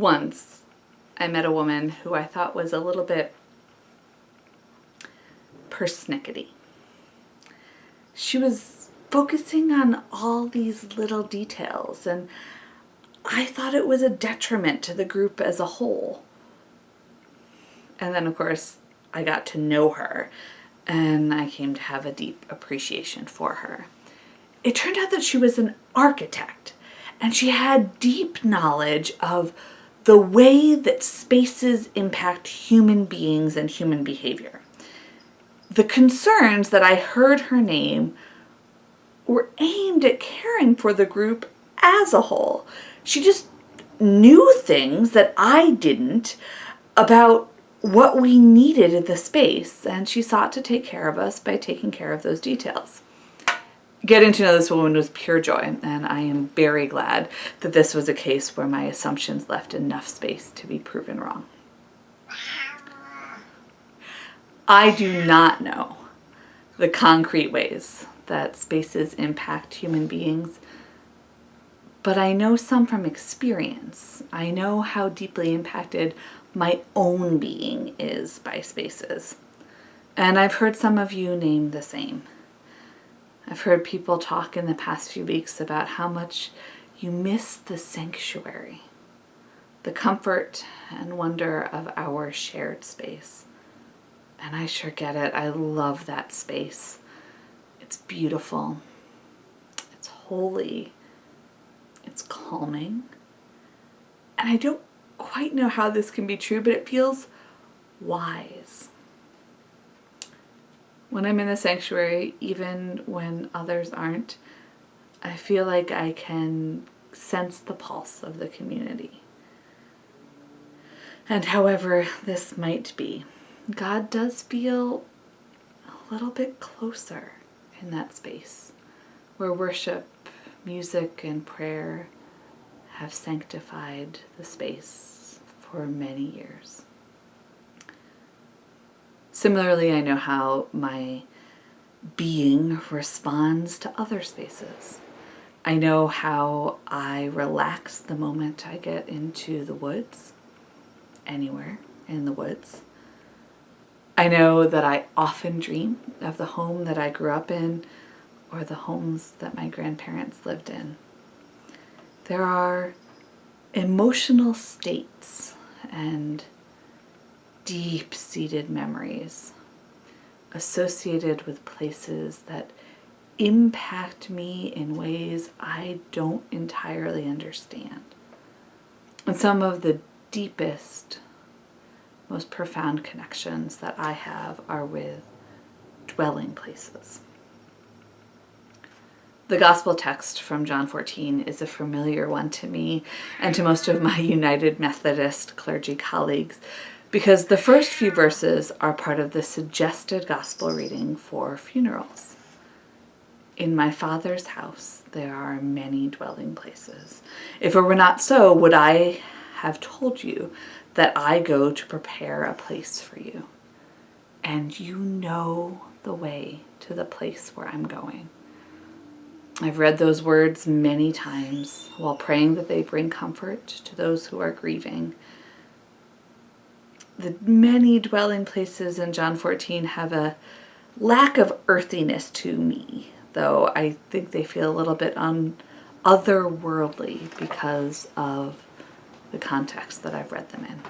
Once I met a woman who I thought was a little bit persnickety. She was focusing on all these little details, and I thought it was a detriment to the group as a whole. And then, of course, I got to know her, and I came to have a deep appreciation for her. It turned out that she was an architect, and she had deep knowledge of the way that spaces impact human beings and human behavior. The concerns that I heard her name were aimed at caring for the group as a whole. She just knew things that I didn't about what we needed in the space, and she sought to take care of us by taking care of those details. Getting to know this woman was pure joy, and I am very glad that this was a case where my assumptions left enough space to be proven wrong. I do not know the concrete ways that spaces impact human beings, but I know some from experience. I know how deeply impacted my own being is by spaces, and I've heard some of you name the same. I've heard people talk in the past few weeks about how much you miss the sanctuary, the comfort and wonder of our shared space. And I sure get it. I love that space. It's beautiful. It's holy. It's calming. And I don't quite know how this can be true, but it feels wise. When I'm in the sanctuary, even when others aren't, I feel like I can sense the pulse of the community. And however this might be, God does feel a little bit closer in that space where worship, music, and prayer have sanctified the space for many years. Similarly, I know how my being responds to other spaces. I know how I relax the moment I get into the woods, anywhere in the woods. I know that I often dream of the home that I grew up in or the homes that my grandparents lived in. There are emotional states and deep-seated memories associated with places that impact me in ways I don't entirely understand. And some of the deepest, most profound connections that I have are with dwelling places. The gospel text from John 14 is a familiar one to me and to most of my United Methodist clergy colleagues, because the first few verses are part of the suggested gospel reading for funerals. In my Father's house there are many dwelling places. If it were not so, would I have told you that I go to prepare a place for you? And you know the way to the place where I'm going. I've read those words many times while praying that they bring comfort to those who are grieving. The many dwelling places in John 14 have a lack of earthiness to me, though I think they feel a little bit otherworldly because of the context that I've read them in.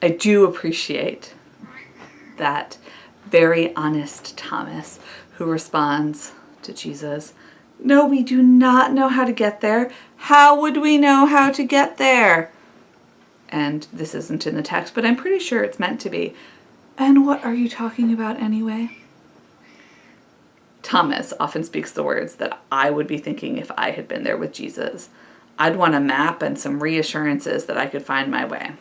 I do appreciate that very honest Thomas who responds to Jesus, "No, we do not know how to get there. How would we know how to get there?" And this isn't in the text, but I'm pretty sure it's meant to be. And what are you talking about anyway? Thomas often speaks the words that I would be thinking if I had been there with Jesus. I'd want a map and some reassurances that I could find my way.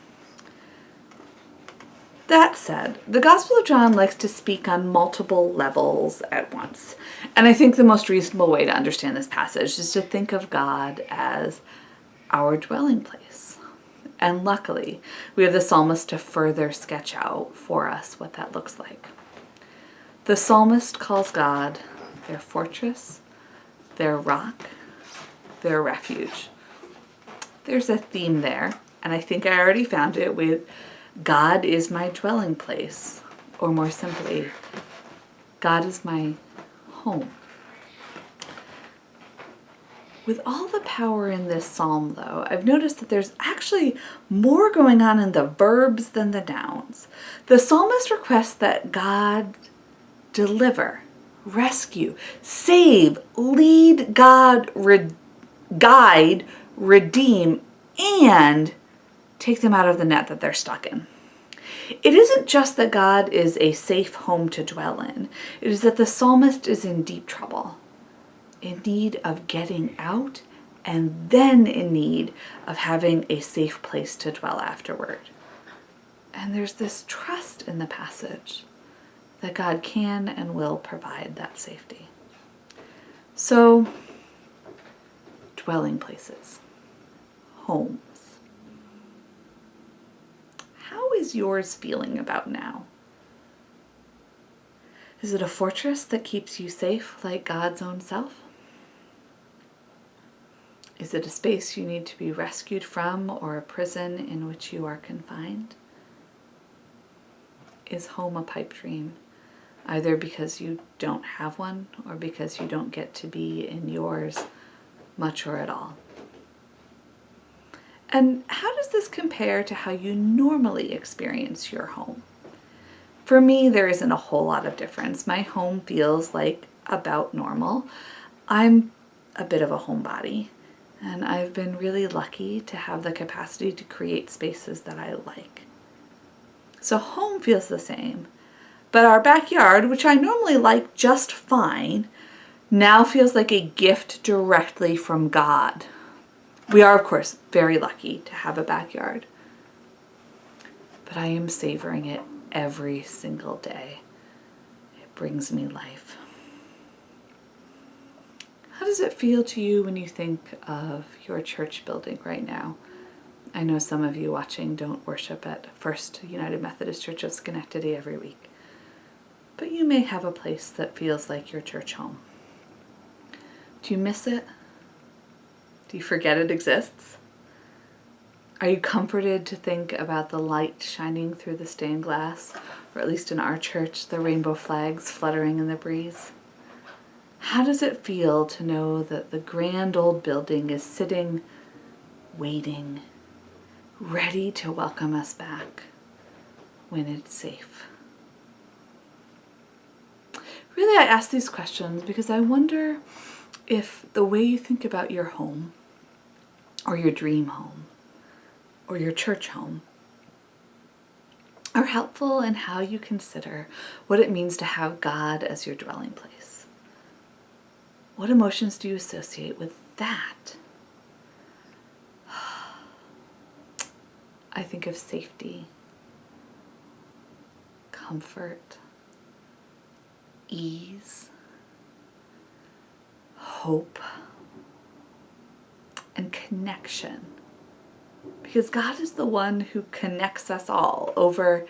That said, the Gospel of John likes to speak on multiple levels at once. And I think the most reasonable way to understand this passage is to think of God as our dwelling place. And luckily, we have the psalmist to further sketch out for us what that looks like. The psalmist calls God their fortress, their rock, their refuge. there's a theme there, and I think I already found it with God is my dwelling place, or more simply, God is my home. With all the power in this psalm, though, I've noticed that there's actually more going on in the verbs than the nouns. The psalmist requests that God deliver, rescue, save, lead, guide, redeem, and take them out of the net that they're stuck in. It isn't just that God is a safe home to dwell in. It is that the psalmist is in deep trouble, in need of getting out, and then in need of having a safe place to dwell afterward. And there's this trust in the passage that God can and will provide that safety. So, dwelling places, homes. How is yours feeling about now? Is it a fortress that keeps you safe like God's own self? Is it a space you need to be rescued from, or a prison in which you are confined? Is home a pipe dream, either because you don't have one or because you don't get to be in yours much or at all? And how does this compare to how you normally experience your home? For me, there isn't a whole lot of difference. My home feels like about normal. I'm a bit of a homebody, and I've been really lucky to have the capacity to create spaces that I like. So home feels the same, but our backyard, which I normally like just fine, now feels like a gift directly from God. We are, of course, very lucky to have a backyard, but I am savoring it every single day. It brings me life. How does it feel to you when you think of your church building right now? I know some of you watching don't worship at First United Methodist Church of Schenectady every week, but you may have a place that feels like your church home. Do you miss it? Do you forget it exists? Are you comforted to think about the light shining through the stained glass, or at least in our church, the rainbow flags fluttering in the breeze? How does it feel to know that the grand old building is sitting, waiting, ready to welcome us back when it's safe? Really, I ask these questions because I wonder if the way you think about your home, or your dream home, or your church home, are helpful in how you consider what it means to have God as your dwelling place. What emotions do you associate with that? I think of safety, comfort, ease, hope, and connection. Because God is the one who connects us all over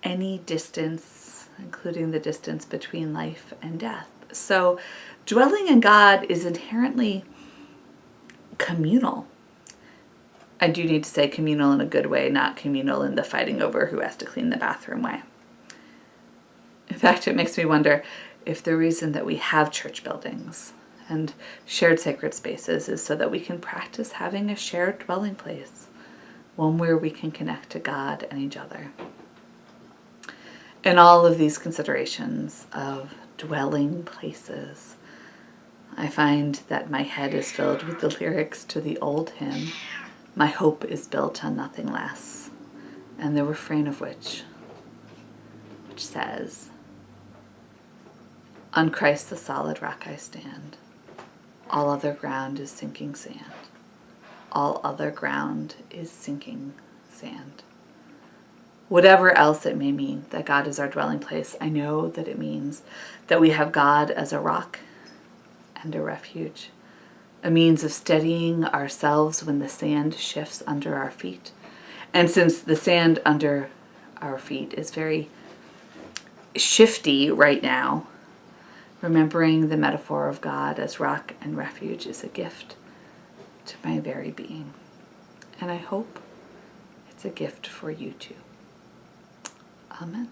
any distance, including the distance between life and death. So dwelling in God is inherently communal. I do need to say communal in a good way, not communal in the fighting over who has to clean the bathroom way. In fact, it makes me wonder if the reason that we have church buildings and shared sacred spaces is so that we can practice having a shared dwelling place, one where we can connect to God and each other. In all of these considerations of dwelling places, I find that my head is filled with the lyrics to the old hymn, "My hope is built on nothing less," and the refrain of which says, "On Christ the solid rock I stand, all other ground is sinking sand. All other ground is sinking sand." Whatever else it may mean that God is our dwelling place, I know that it means that we have God as a rock and a refuge, a means of steadying ourselves when the sand shifts under our feet. And since the sand under our feet is very shifty right now, remembering the metaphor of God as rock and refuge is a gift to my very being. and I hope it's a gift for you too. Amen.